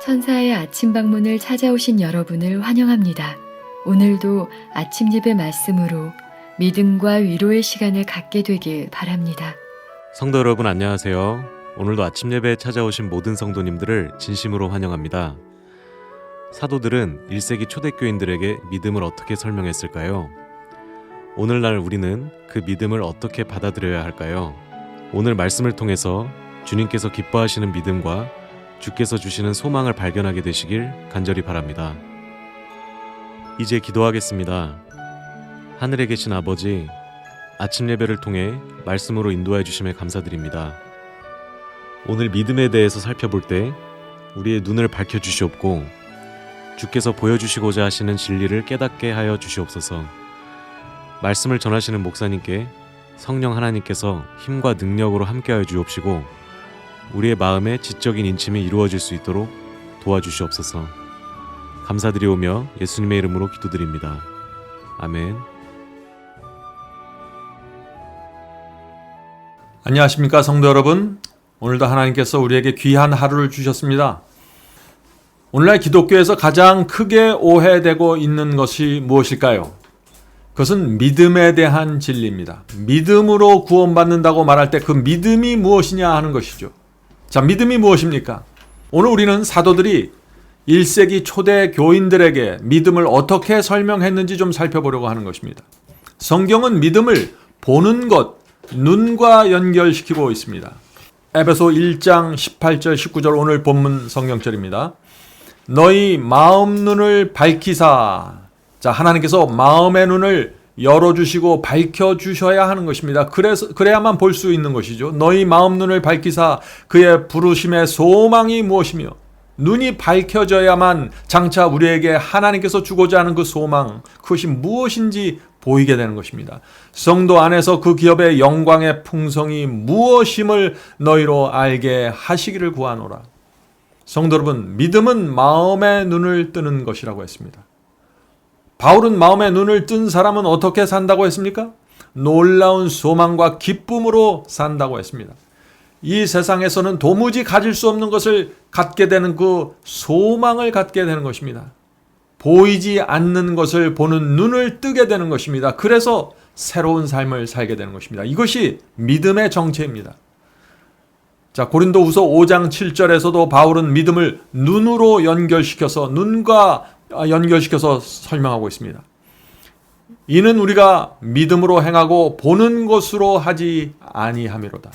천사의 아침 방문을 찾아오신 여러분을 환영합니다. 오늘도 아침 예배 말씀으로 믿음과 위로의 시간을 갖게 되길 바랍니다. 성도 여러분 안녕하세요. 오늘도 아침 예배에 찾아오신 모든 성도님들을 진심으로 환영합니다. 사도들은 1세기 초대교인들에게 믿음을 어떻게 설명했을까요? 오늘날 우리는 그 믿음을 어떻게 받아들여야 할까요? 오늘 말씀을 통해서 주님께서 기뻐하시는 믿음과 주께서 주시는 소망을 발견하게 되시길 간절히 바랍니다. 이제 기도하겠습니다. 하늘에 계신 아버지, 아침 예배를 통해 말씀으로 인도해 주심에 감사드립니다. 오늘 믿음에 대해서 살펴볼 때 우리의 눈을 밝혀 주시옵고 주께서 보여주시고자 하시는 진리를 깨닫게 하여 주시옵소서. 말씀을 전하시는 목사님께 성령 하나님께서 힘과 능력으로 함께하여 주옵시고 우리의 마음에 지적인 인침이 이루어질 수 있도록 도와주시옵소서. 감사드리오며 예수님의 이름으로 기도드립니다. 아멘. 안녕하십니까 성도 여러분. 오늘도 하나님께서 우리에게 귀한 하루를 주셨습니다. 오늘날 기독교에서 가장 크게 오해되고 있는 것이 무엇일까요? 그것은 믿음에 대한 진리입니다. 믿음으로 구원받는다고 말할 때 그 믿음이 무엇이냐 하는 것이죠. 자, 믿음이 무엇입니까? 오늘 우리는 사도들이 1세기 초대 교인들에게 믿음을 어떻게 설명했는지 좀 살펴보려고 하는 것입니다. 성경은 믿음을 보는 것, 눈과 연결시키고 있습니다. 에베소 1장 18절 19절 오늘 본문 성경절입니다. 너희 마음 눈을 밝히사. 자, 하나님께서 마음의 눈을 열어주시고 밝혀주셔야 하는 것입니다. 그래야만 볼 수 있는 것이죠. 너희 마음 눈을 밝히사 그의 부르심의 소망이 무엇이며 눈이 밝혀져야만 장차 우리에게 하나님께서 주고자 하는 그 소망, 그것이 무엇인지 보이게 되는 것입니다. 성도 안에서 그 기업의 영광의 풍성이 무엇임을 너희로 알게 하시기를 구하노라. 성도 여러분, 믿음은 마음의 눈을 뜨는 것이라고 했습니다. 바울은 마음의 눈을 뜬 사람은 어떻게 산다고 했습니까? 놀라운 소망과 기쁨으로 산다고 했습니다. 이 세상에서는 도무지 가질 수 없는 것을 갖게 되는 그 소망을 갖게 되는 것입니다. 보이지 않는 것을 보는 눈을 뜨게 되는 것입니다. 그래서 새로운 삶을 살게 되는 것입니다. 이것이 믿음의 정체입니다. 자, 고린도후서 5장 7절에서도 바울은 믿음을 눈으로 연결시켜서 눈과 연결시켜서 설명하고 있습니다. 이는 우리가 믿음으로 행하고 보는 것으로 하지 아니함이로다.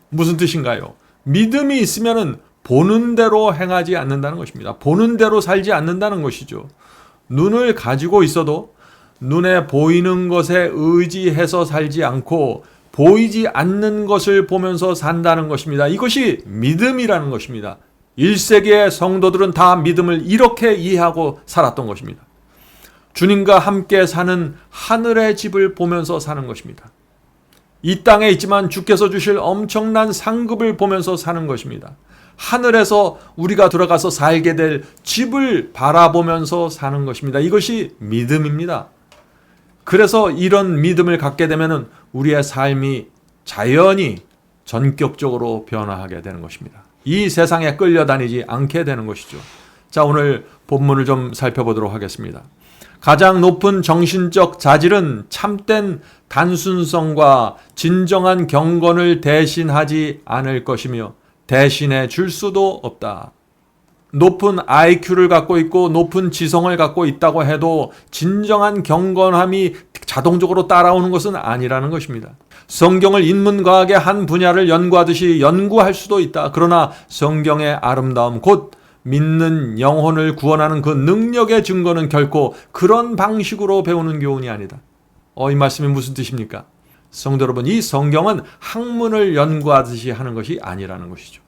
무슨 뜻인가요? 믿음이 있으면은 보는 대로 행하지 않는다는 것입니다. 보는 대로 살지 않는다는 것이죠. 눈을 가지고 있어도 눈에 보이는 것에 의지해서 살지 않고 보이지 않는 것을 보면서 산다는 것입니다. 이것이 믿음이라는 것입니다. 1세기의 성도들은 다 믿음을 이렇게 이해하고 살았던 것입니다. 주님과 함께 사는 하늘의 집을 보면서 사는 것입니다. 이 땅에 있지만 주께서 주실 엄청난 상급을 보면서 사는 것입니다. 하늘에서 우리가 들어가서 살게 될 집을 바라보면서 사는 것입니다. 이것이 믿음입니다. 그래서 이런 믿음을 갖게 되면 우리의 삶이 자연히 전격적으로 변화하게 되는 것입니다. 이 세상에 끌려다니지 않게 되는 것이죠. 자, 오늘 본문을 좀 살펴보도록 하겠습니다. 가장 높은 정신적 자질은 참된 단순성과 진정한 경건을 대신하지 않을 것이며 대신해 줄 수도 없다. 높은 IQ를 갖고 있고 높은 지성을 갖고 있다고 해도 진정한 경건함이 자동적으로 따라오는 것은 아니라는 것입니다. 성경을 인문과학의 한 분야를 연구하듯이 연구할 수도 있다. 그러나 성경의 아름다움, 곧 믿는 영혼을 구원하는 그 능력의 증거는 결코 그런 방식으로 배우는 교훈이 아니다. 이 말씀이 무슨 뜻입니까? 성도 여러분, 이 성경은 학문을 연구하듯이 하는 것이 아니라는 것이죠.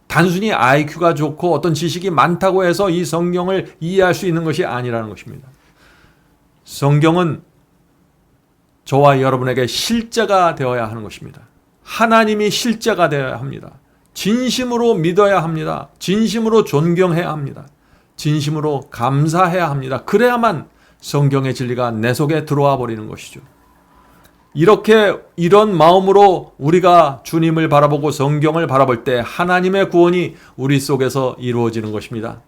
단순히 IQ가 좋고 어떤 지식이 많다고 해서 이 성경을 이해할 수 있는 것이 아니라는 것입니다. 성경은 저와 여러분에게 실제가 되어야 하는 것입니다. 하나님이 실제가 되어야 합니다. 진심으로 믿어야 합니다. 진심으로 존경해야 합니다. 진심으로 감사해야 합니다. 그래야만 성경의 진리가 내 속에 들어와 버리는 것이죠. 이런 마음으로 우리가 주님을 바라보고 성경을 바라볼 때 하나님의 구원이 우리 속에서 이루어지는 것입니다.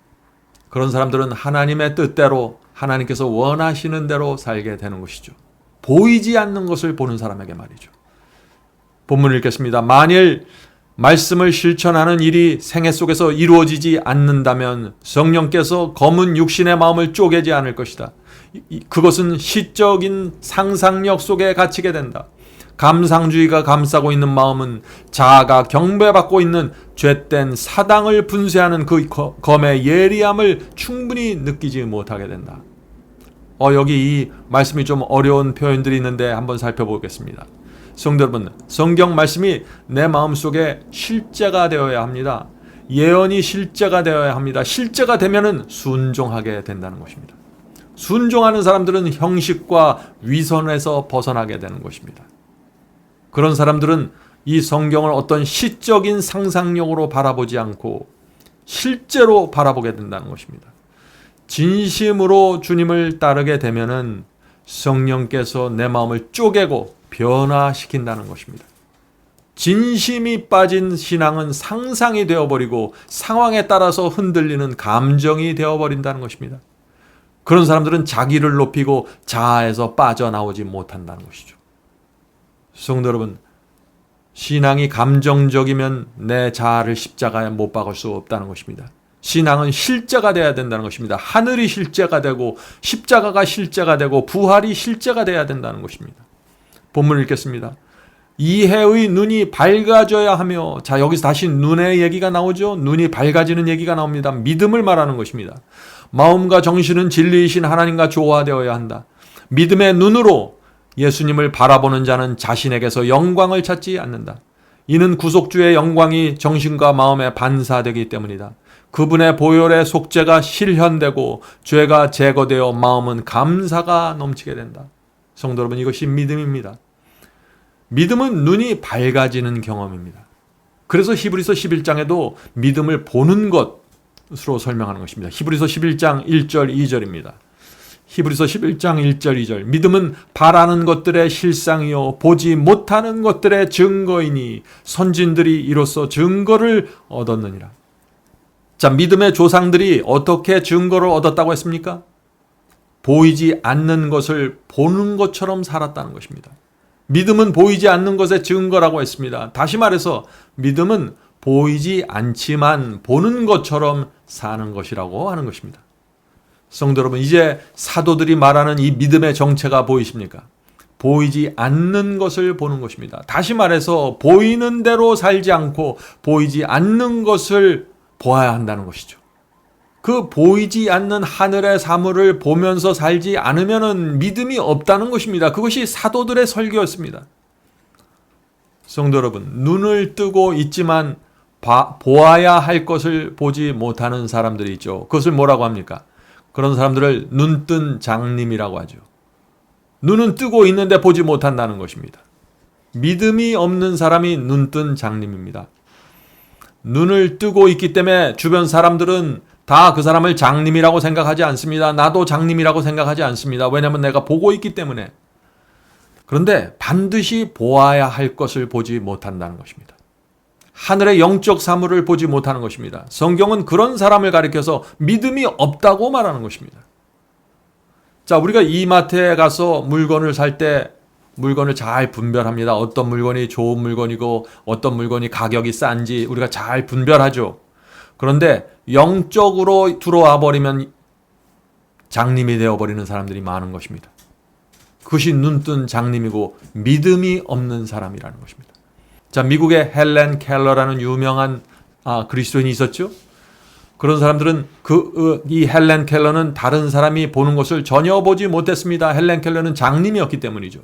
그런 사람들은 하나님의 뜻대로 하나님께서 원하시는 대로 살게 되는 것이죠. 보이지 않는 것을 보는 사람에게 말이죠. 본문을 읽겠습니다. 만일 말씀을 실천하는 일이 생애 속에서 이루어지지 않는다면 성령께서 검은 육신의 마음을 쪼개지 않을 것이다. 그것은 시적인 상상력 속에 갇히게 된다. 감상주의가 감싸고 있는 마음은 자아가 경배받고 있는 죄된 사당을 분쇄하는 그 검의 예리함을 충분히 느끼지 못하게 된다. 여기 이 말씀이 좀 어려운 표현들이 있는데 한번 살펴보겠습니다. 성도 여러분, 성경 말씀이 내 마음속에 실제가 되어야 합니다. 예언이 실제가 되어야 합니다. 실제가 되면은 순종하게 된다는 것입니다. 순종하는 사람들은 형식과 위선에서 벗어나게 되는 것입니다. 그런 사람들은 이 성경을 어떤 시적인 상상력으로 바라보지 않고 실제로 바라보게 된다는 것입니다. 진심으로 주님을 따르게 되면은 성령께서 내 마음을 쪼개고 변화시킨다는 것입니다. 진심이 빠진 신앙은 상상이 되어버리고 상황에 따라서 흔들리는 감정이 되어버린다는 것입니다. 그런 사람들은 자기를 높이고 자아에서 빠져나오지 못한다는 것이죠. 성도 여러분, 신앙이 감정적이면 내 자아를 십자가에 못 박을 수 없다는 것입니다. 신앙은 실제가 되어야 된다는 것입니다. 하늘이 실제가 되고 십자가가 실제가 되고 부활이 실제가 되어야 된다는 것입니다. 본문을 읽겠습니다. 이해의 눈이 밝아져야 하며, 자, 여기서 다시 눈의 얘기가 나오죠. 눈이 밝아지는 얘기가 나옵니다. 믿음을 말하는 것입니다. 마음과 정신은 진리이신 하나님과 조화되어야 한다. 믿음의 눈으로 예수님을 바라보는 자는 자신에게서 영광을 찾지 않는다. 이는 구속주의 영광이 정신과 마음에 반사되기 때문이다. 그분의 보혈의 속죄가 실현되고 죄가 제거되어 마음은 감사가 넘치게 된다. 성도 여러분, 이것이 믿음입니다. 믿음은 눈이 밝아지는 경험입니다. 그래서 히브리서 11장에도 믿음을 보는 것으로 설명하는 것입니다. 히브리서 11장 1절 2절입니다. 히브리서 11장 1절 2절. 믿음은 바라는 것들의 실상이요 보지 못하는 것들의 증거이니 선진들이 이로써 증거를 얻었느니라. 자, 믿음의 조상들이 어떻게 증거를 얻었다고 했습니까? 보이지 않는 것을 보는 것처럼 살았다는 것입니다. 믿음은 보이지 않는 것의 증거라고 했습니다. 다시 말해서 믿음은 보이지 않지만 보는 것처럼 사는 것이라고 하는 것입니다. 성도 여러분, 이제 사도들이 말하는 이 믿음의 정체가 보이십니까? 보이지 않는 것을 보는 것입니다. 다시 말해서 보이는 대로 살지 않고 보이지 않는 것을 보아야 한다는 것이죠. 그 보이지 않는 하늘의 사물을 보면서 살지 않으면 믿음이 없다는 것입니다. 그것이 사도들의 설교였습니다. 성도 여러분, 눈을 뜨고 있지만 보아야 할 것을 보지 못하는 사람들이 있죠. 그것을 뭐라고 합니까? 그런 사람들을 눈뜬 장님이라고 하죠. 눈은 뜨고 있는데 보지 못한다는 것입니다. 믿음이 없는 사람이 눈뜬 장님입니다. 눈을 뜨고 있기 때문에 주변 사람들은 다 그 사람을 장님이라고 생각하지 않습니다. 나도 장님이라고 생각하지 않습니다. 왜냐하면 내가 보고 있기 때문에. 그런데 반드시 보아야 할 것을 보지 못한다는 것입니다. 하늘의 영적 사물을 보지 못하는 것입니다. 성경은 그런 사람을 가리켜서 믿음이 없다고 말하는 것입니다. 자, 우리가 이마트에 가서 물건을 살 때 물건을 잘 분별합니다. 어떤 물건이 좋은 물건이고 어떤 물건이 가격이 싼지 우리가 잘 분별하죠. 그런데 영적으로 들어와 버리면 장님이 되어버리는 사람들이 많은 것입니다. 그것이 눈뜬 장님이고 믿음이 없는 사람이라는 것입니다. 자, 미국의 헬렌 켈러라는 유명한 그리스도인이 있었죠. 그런 사람들은 이 헬렌 켈러는 다른 사람이 보는 것을 전혀 보지 못했습니다. 헬렌 켈러는 장님이었기 때문이죠.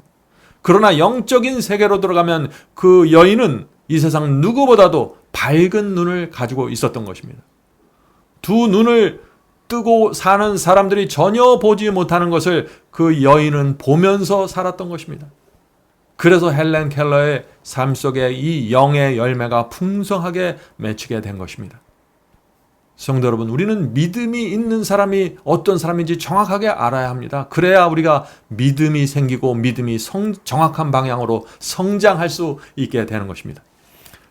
그러나 영적인 세계로 들어가면 그 여인은 이 세상 누구보다도 밝은 눈을 가지고 있었던 것입니다. 두 눈을 뜨고 사는 사람들이 전혀 보지 못하는 것을 그 여인은 보면서 살았던 것입니다. 그래서 헬렌 켈러의 삶 속에 이 영의 열매가 풍성하게 맺히게 된 것입니다. 성도 여러분, 우리는 믿음이 있는 사람이 어떤 사람인지 정확하게 알아야 합니다. 그래야 우리가 믿음이 생기고 믿음이 정확한 방향으로 성장할 수 있게 되는 것입니다.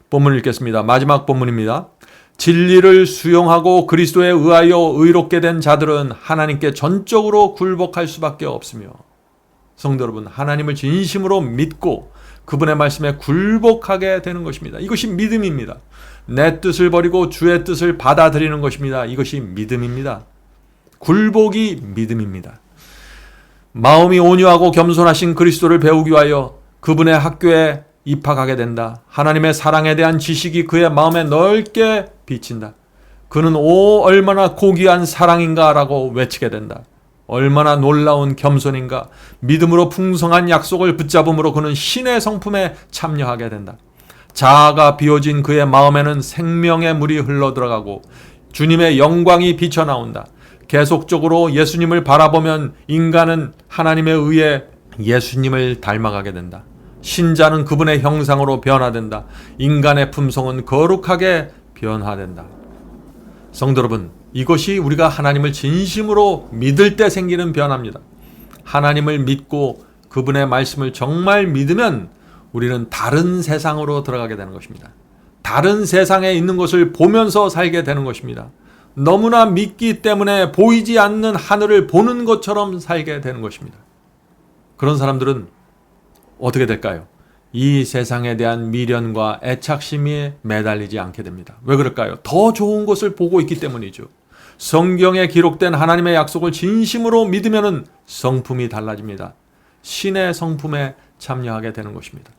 본문을 읽겠습니다. 마지막 본문입니다. 진리를 수용하고 그리스도에 의하여 의롭게 된 자들은 하나님께 전적으로 굴복할 수밖에 없으며, 성도 여러분, 하나님을 진심으로 믿고 그분의 말씀에 굴복하게 되는 것입니다. 이것이 믿음입니다. 내 뜻을 버리고 주의 뜻을 받아들이는 것입니다. 이것이 믿음입니다. 굴복이 믿음입니다. 마음이 온유하고 겸손하신 그리스도를 배우기 위하여 그분의 학교에 입학하게 된다. 하나님의 사랑에 대한 지식이 그의 마음에 넓게 비친다. 그는 얼마나 고귀한 사랑인가 라고 외치게 된다. 얼마나 놀라운 겸손인가. 믿음으로 풍성한 약속을 붙잡음으로 그는 신의 성품에 참여하게 된다. 자아가 비워진 그의 마음에는 생명의 물이 흘러들어가고 주님의 영광이 비쳐나온다. 계속적으로 예수님을 바라보면 인간은 하나님에 의해 예수님을 닮아가게 된다. 신자는 그분의 형상으로 변화된다. 인간의 품성은 거룩하게 변화된다. 성도 여러분, 이것이 우리가 하나님을 진심으로 믿을 때 생기는 변화입니다. 하나님을 믿고 그분의 말씀을 정말 믿으면 우리는 다른 세상으로 들어가게 되는 것입니다. 다른 세상에 있는 것을 보면서 살게 되는 것입니다. 너무나 믿기 때문에 보이지 않는 하늘을 보는 것처럼 살게 되는 것입니다. 그런 사람들은 어떻게 될까요? 이 세상에 대한 미련과 애착심에 매달리지 않게 됩니다. 왜 그럴까요? 더 좋은 것을 보고 있기 때문이죠. 성경에 기록된 하나님의 약속을 진심으로 믿으면 성품이 달라집니다. 신의 성품에 참여하게 되는 것입니다.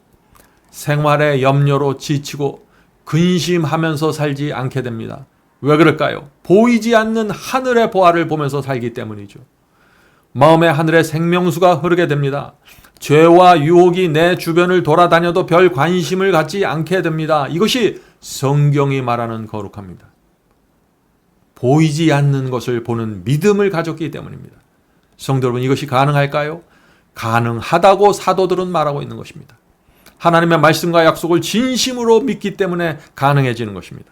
생활의 염려로 지치고 근심하면서 살지 않게 됩니다. 왜 그럴까요? 보이지 않는 하늘의 보화를 보면서 살기 때문이죠. 마음의 하늘에 생명수가 흐르게 됩니다. 죄와 유혹이 내 주변을 돌아다녀도 별 관심을 갖지 않게 됩니다. 이것이 성경이 말하는 거룩합니다. 보이지 않는 것을 보는 믿음을 가졌기 때문입니다. 성도 여러분, 이것이 가능할까요? 가능하다고 사도들은 말하고 있는 것입니다. 하나님의 말씀과 약속을 진심으로 믿기 때문에 가능해지는 것입니다.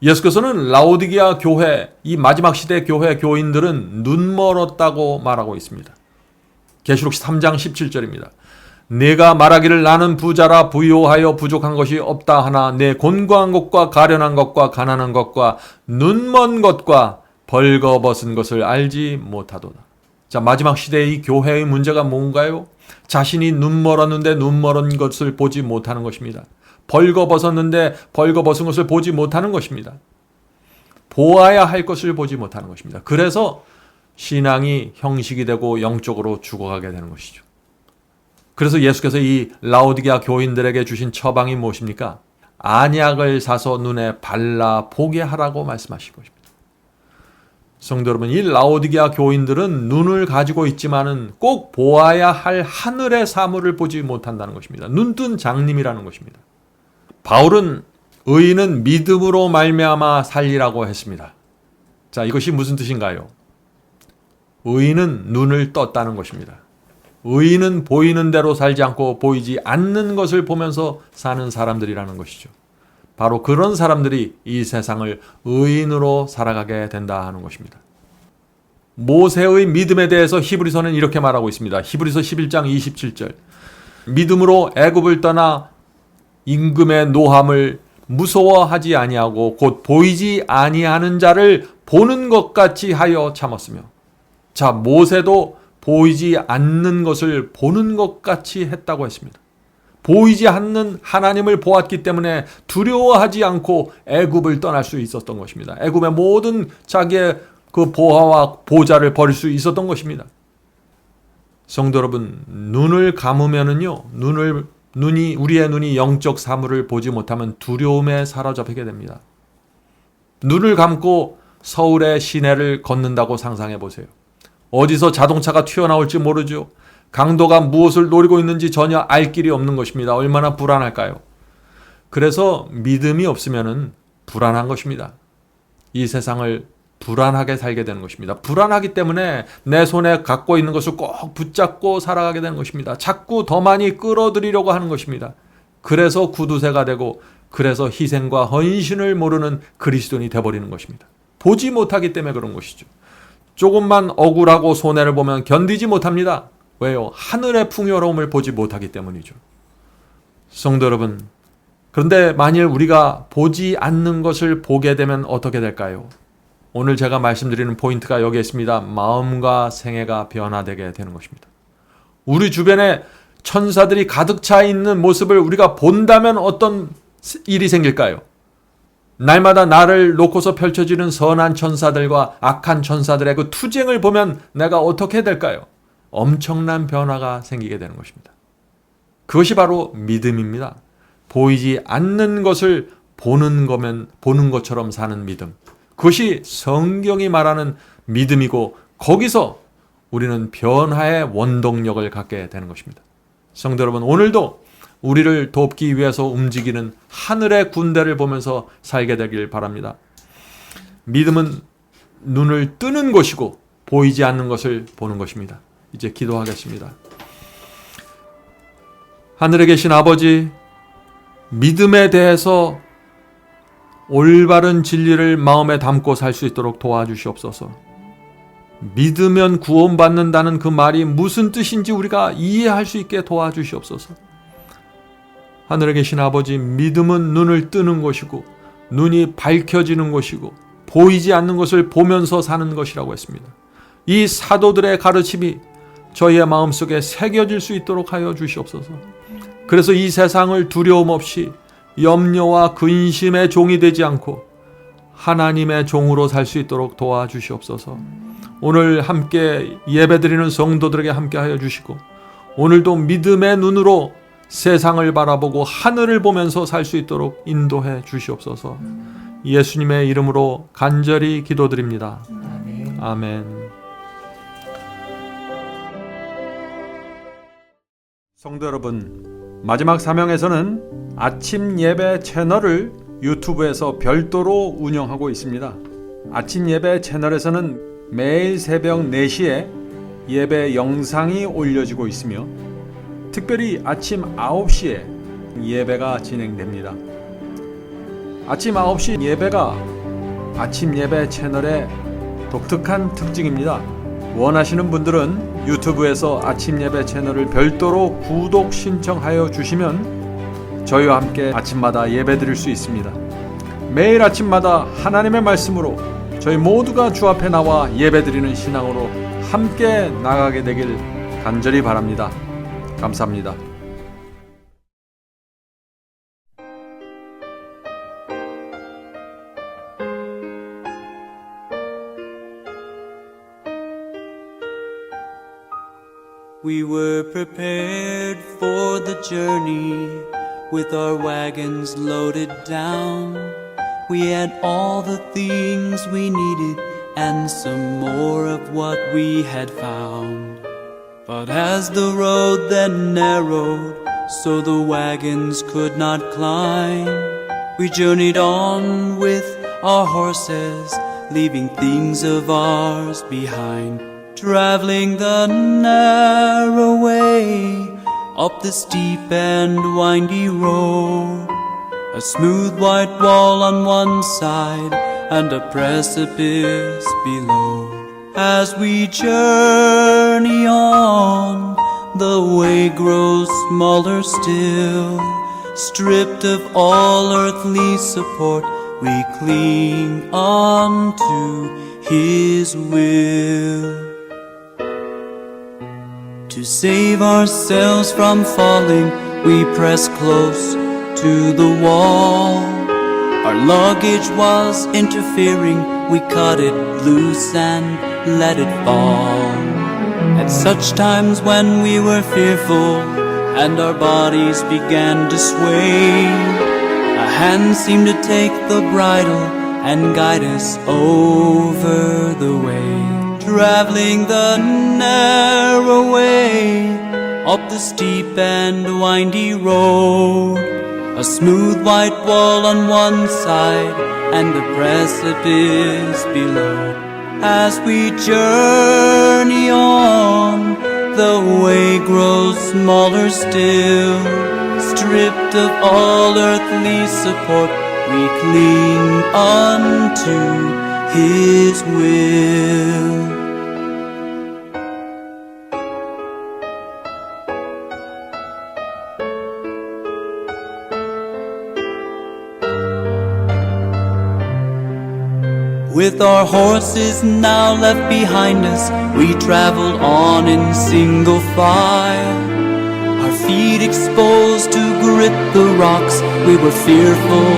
예수께서는 라오디게아 교회, 이 마지막 시대 교회 교인들은 눈멀었다고 말하고 있습니다. 계시록 3장 17절입니다. 내가 말하기를 나는 부자라 부요하여 부족한 것이 없다 하나 내 곤고한 것과 가련한 것과 가난한 것과 눈먼 것과 벌거벗은 것을 알지 못하도다. 자, 마지막 시대의 이 교회의 문제가 뭔가요? 자신이 눈멀었는데 눈멀은 것을 보지 못하는 것입니다. 벌거벗었는데 벌거벗은 것을 보지 못하는 것입니다. 보아야 할 것을 보지 못하는 것입니다. 그래서 신앙이 형식이 되고 영적으로 죽어가게 되는 것이죠. 그래서 예수께서 이 라오디게아 교인들에게 주신 처방이 무엇입니까? 안약을 사서 눈에 발라 보게 하라고 말씀하신 것입니다. 성도 여러분, 이 라오디게아 교인들은 눈을 가지고 있지만은 꼭 보아야 할 하늘의 사물을 보지 못한다는 것입니다. 눈뜬 장님이라는 것입니다. 바울은 의인은 믿음으로 말미암아 살리라고 했습니다. 자, 이것이 무슨 뜻인가요? 의인은 눈을 떴다는 것입니다. 의인은 보이는 대로 살지 않고 보이지 않는 것을 보면서 사는 사람들이라는 것이죠. 바로 그런 사람들이 이 세상을 의인으로 살아가게 된다 하는 것입니다. 모세의 믿음에 대해서 히브리서는 이렇게 말하고 있습니다. 히브리서 11장 27절. 믿음으로 애굽을 떠나 임금의 노함을 무서워하지 아니하고 곧 보이지 아니하는 자를 보는 것 같이 하여 참았으며. 자, 모세도 보이지 않는 것을 보는 것 같이 했다고 했습니다. 보이지 않는 하나님을 보았기 때문에 두려워하지 않고 애굽을 떠날 수 있었던 것입니다. 애굽의 모든 자기의 그 보화와 보좌를 버릴 수 있었던 것입니다. 성도 여러분, 눈을 감으면은요, 우리의 눈이 영적 사물을 보지 못하면 두려움에 사로잡히게 됩니다. 눈을 감고 서울의 시내를 걷는다고 상상해 보세요. 어디서 자동차가 튀어나올지 모르죠. 강도가 무엇을 노리고 있는지 전혀 알 길이 없는 것입니다. 얼마나 불안할까요? 그래서 믿음이 없으면 불안한 것입니다. 이 세상을 불안하게 살게 되는 것입니다. 불안하기 때문에 내 손에 갖고 있는 것을 꼭 붙잡고 살아가게 되는 것입니다. 자꾸 더 많이 끌어들이려고 하는 것입니다. 그래서 구두쇠가 되고, 그래서 희생과 헌신을 모르는 그리스도인이 되어버리는 것입니다. 보지 못하기 때문에 그런 것이죠. 조금만 억울하고 손해를 보면 견디지 못합니다. 왜요? 하늘의 풍요로움을 보지 못하기 때문이죠. 성도 여러분, 그런데 만일 우리가 보지 않는 것을 보게 되면 어떻게 될까요? 오늘 제가 말씀드리는 포인트가 여기에 있습니다. 마음과 생애가 변화되게 되는 것입니다. 우리 주변에 천사들이 가득 차 있는 모습을 우리가 본다면 어떤 일이 생길까요? 날마다 나를 놓고서 펼쳐지는 선한 천사들과 악한 천사들의 그 투쟁을 보면 내가 어떻게 될까요? 엄청난 변화가 생기게 되는 것입니다. 그것이 바로 믿음입니다. 보이지 않는 것을 보는 것처럼 사는 믿음. 그것이 성경이 말하는 믿음이고 거기서 우리는 변화의 원동력을 갖게 되는 것입니다. 성도 여러분, 오늘도 우리를 돕기 위해서 움직이는 하늘의 군대를 보면서 살게 되길 바랍니다. 믿음은 눈을 뜨는 것이고 보이지 않는 것을 보는 것입니다. 이제 기도하겠습니다. 하늘에 계신 아버지, 믿음에 대해서 올바른 진리를 마음에 담고 살 수 있도록 도와주시옵소서. 믿으면 구원받는다는 그 말이 무슨 뜻인지 우리가 이해할 수 있게 도와주시옵소서. 하늘에 계신 아버지, 믿음은 눈을 뜨는 것이고 눈이 밝혀지는 것이고 보이지 않는 것을 보면서 사는 것이라고 했습니다. 이 사도들의 가르침이 저희의 마음속에 새겨질 수 있도록 하여 주시옵소서. 그래서 이 세상을 두려움 없이 염려와 근심의 종이 되지 않고 하나님의 종으로 살 수 있도록 도와주시옵소서. 오늘 함께 예배드리는 성도들에게 함께 하여 주시고 오늘도 믿음의 눈으로 세상을 바라보고 하늘을 보면서 살 수 있도록 인도해 주시옵소서. 예수님의 이름으로 간절히 기도드립니다. 아멘. 성도 여러분, 마지막 사명에서는 아침 예배 채널을 유튜브에서 별도로 운영하고 있습니다. 아침 예배 채널에서는 매일 새벽 4시에 예배 영상이 올려지고 있으며 특별히 아침 9시에 예배가 진행됩니다. 아침 9시 예배가 아침 예배 채널의 독특한 특징입니다. 원하시는 분들은 유튜브에서 아침 예배 채널을 별도로 구독 신청하여 주시면 저희와 함께 아침마다 예배 드릴 수 있습니다. 매일 아침마다 하나님의 말씀으로 저희 모두가 주 앞에 나와 예배 드리는 신앙으로 함께 나가게 되길 간절히 바랍니다. 감사합니다. We were prepared for the journey with our wagons loaded down. We had all the things we needed and some more of what we had found. But as the road then narrowed so the wagons could not climb, we journeyed on with our horses, leaving things of ours behind. Traveling the narrow way up the steep and windy road, a smooth white wall on one side and a precipice below. As we journey on, the way grows smaller still. Stripped of all earthly support, we cling on to His will. To save ourselves from falling, we press close to the wall. Our luggage was interfering, we cut it loose and let it fall. At such times when we were fearful and our bodies began to sway, a hand seemed to take the bridle and guide us over the way. Traveling the narrow way up the steep and windy road, a smooth white wall on one side and a precipice below. As we journey on, the way grows smaller still. Stripped of all earthly support, we cling on to His will. With our horses now left behind us, we traveled on in single file. Our feet exposed to grip the rocks, we were fearful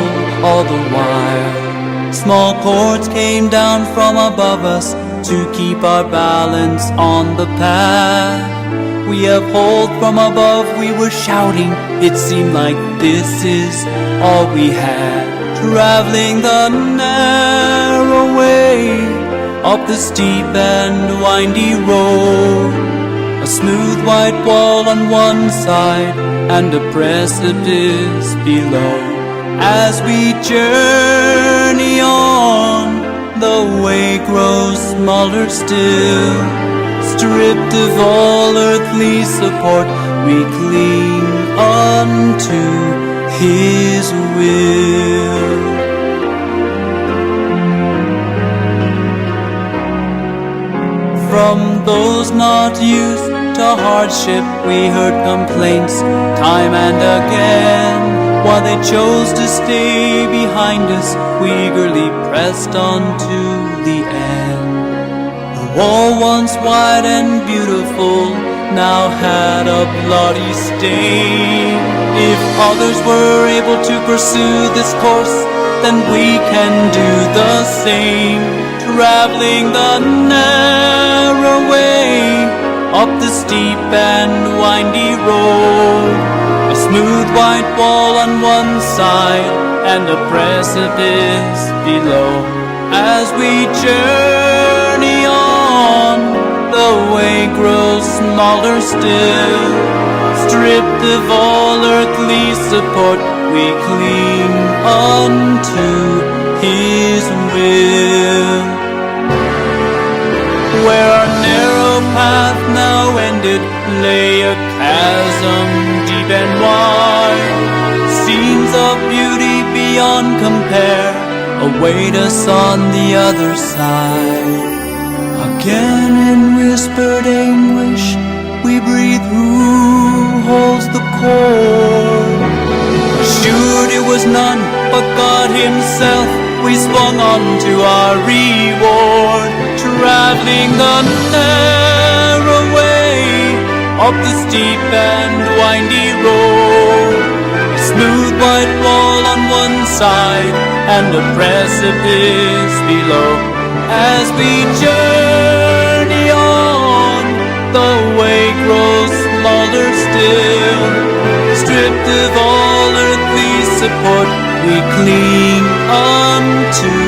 all the while. Small cords came down from above us to keep our balance on the path. We upheld from above, we were shouting, it seemed like this is all we had. Traveling the narrow way up the steep and windy road, a smooth white wall on one side and a precipice below. As we journey on, the way grows smaller still. Stripped of all earthly support, we cling unto His will. From those not used to hardship, we heard complaints time and again. While they chose to stay behind us, we eagerly pressed on to the end. The wall, once wide and beautiful, now had a bloody stain. If others were able to pursue this course, then we can do the same. Traveling the narrow way up the steep and windy road, a smooth white wall on one side and a precipice below. As we journey on, the way grows smaller still. Stripped of all earthly support, we cling unto His will. Where our narrow path now ended lay a chasm deep and wide. Scenes of beauty beyond compare await us on the other side. Again in whispered anguish we breathe, who holds the cord? Assured it was none but God Himself, we swung on to our reward. Traveling the narrow way up the steep and windy road, a smooth white wall on one side and a precipice below. As we journey on, the way grows smaller still. Stripped of all earthly support, we cling unto